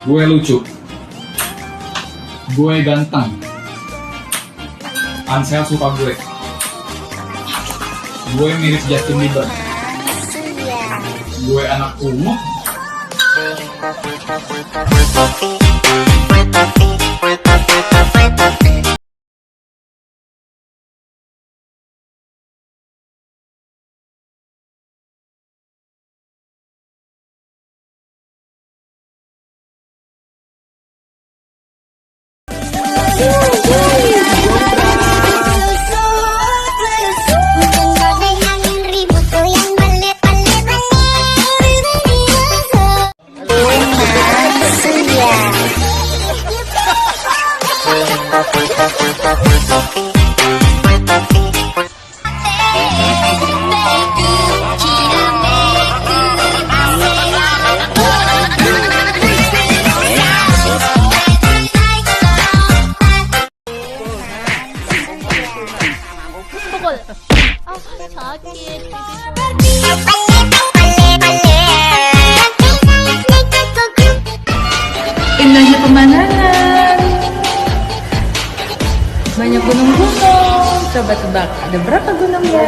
Gue lucu. Gue ganteng. Ansel suka gue. Gue mirip Justin Bieber. Gue anak ungu. Sakit. Indahnya pemandangan, banyak gunung-gunung. Coba tebak, ada berapa gunungnya?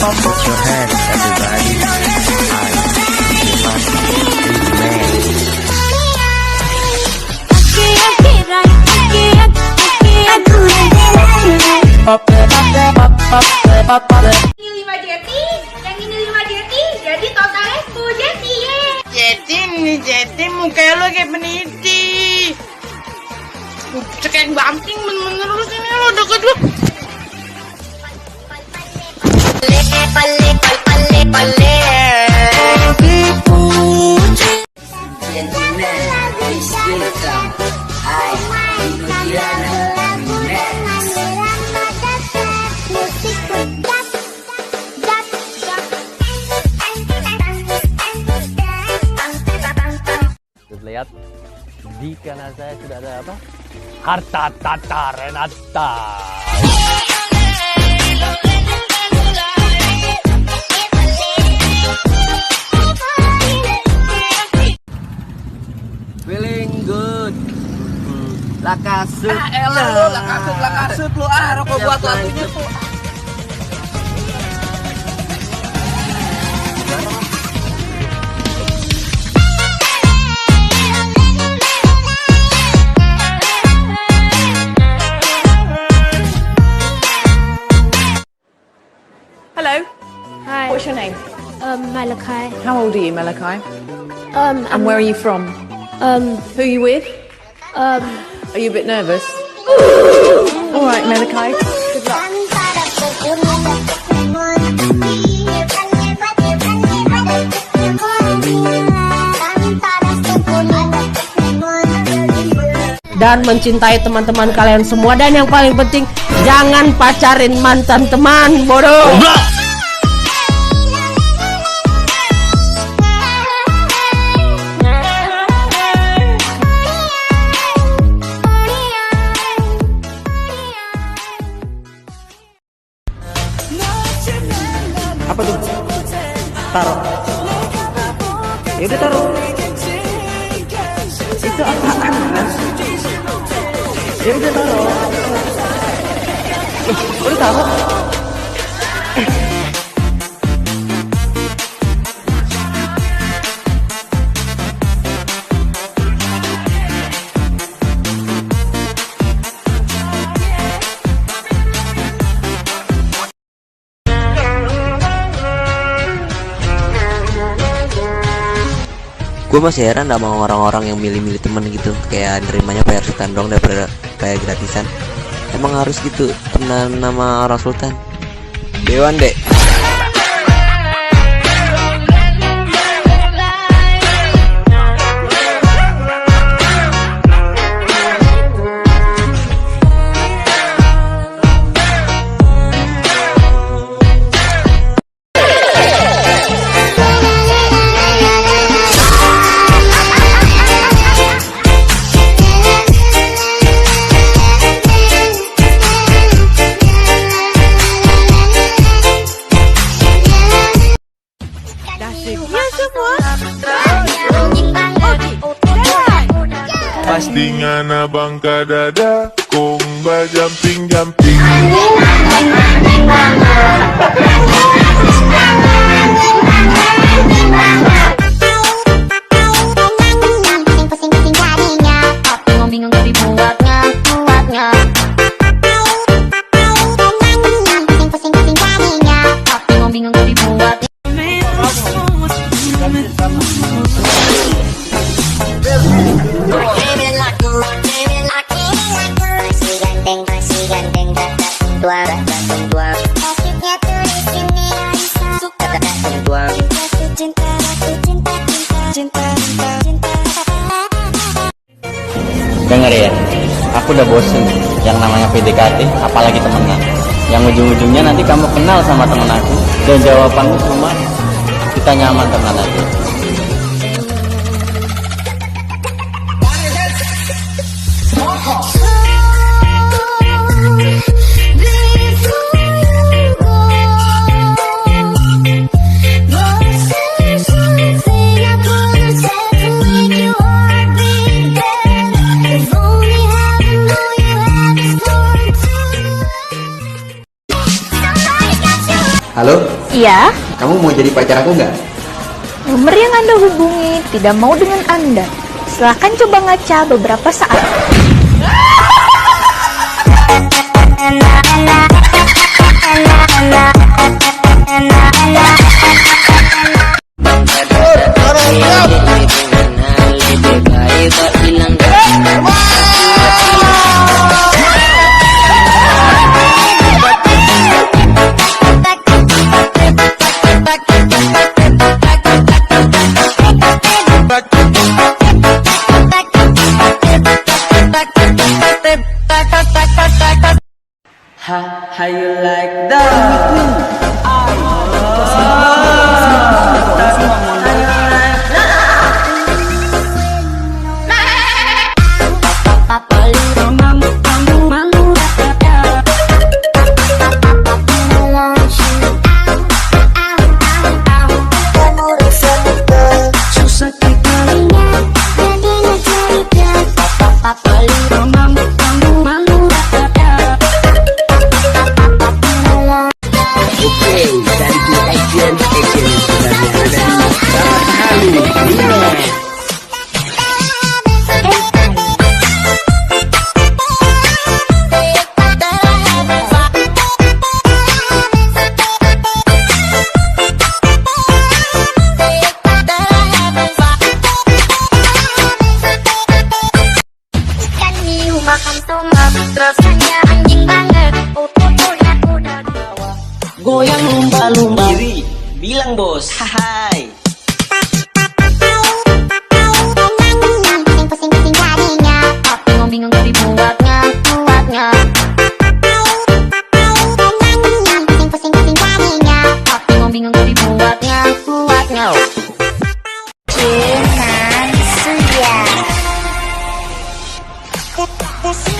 Put your hands, everybody. Ini 5 jeti, yang ini 5 jeti, jadi totalnya 10 jeti ya. Jeti mukanya lo kayak peniti. Cekek banting bener-bener lu sini lo deket lu. Lihat di kanan saya sudah ada apa? Harta Tata Renata. Feeling good. Lakasut. Lakasut lu rokok buat lagunya tuh. Hello, Hi. what's your name? Malachi. How old are you, Malachi? And where are you from? Who are you with? Are you a bit nervous? All right, Malachi. Good luck. Dan mencintai teman-teman kalian semua, dan yang paling penting jangan pacarin mantan teman bodoh. Apa tuh? Taruh. Ya udah taruh. Itu apaan? Ya udah taruh. Udah taruh. Gue masih heran sama orang-orang yang milih-milih temen gitu, kayak nerimanya bayar sultan dong daripada bayar gratisan. Emang harus gitu temenan nama orang sultan? Dewan deh. kelas dengan abang kadada kong bajamping-jamping. Bingung dari buatnya. Bingung dari buatnya. Dengar ya, aku udah bosen yang namanya PDKT, apalagi temenan. Yang ujung-ujungnya nanti kamu kenal sama temen aku dan jawabanmu cuma kita nyaman temenan aja. Halo? Iya, Kamu mau jadi pacar aku nggak? nomor yang Anda hubungi tidak mau dengan Anda. Silahkan coba ngaca beberapa saat. How you like that? Rasanya anjing banget. Goyang lumba-lumba. Diri, bilang bos. Hai. Bingung dari buatnya. Bingung dari buatnya. Cuman suya. Kasih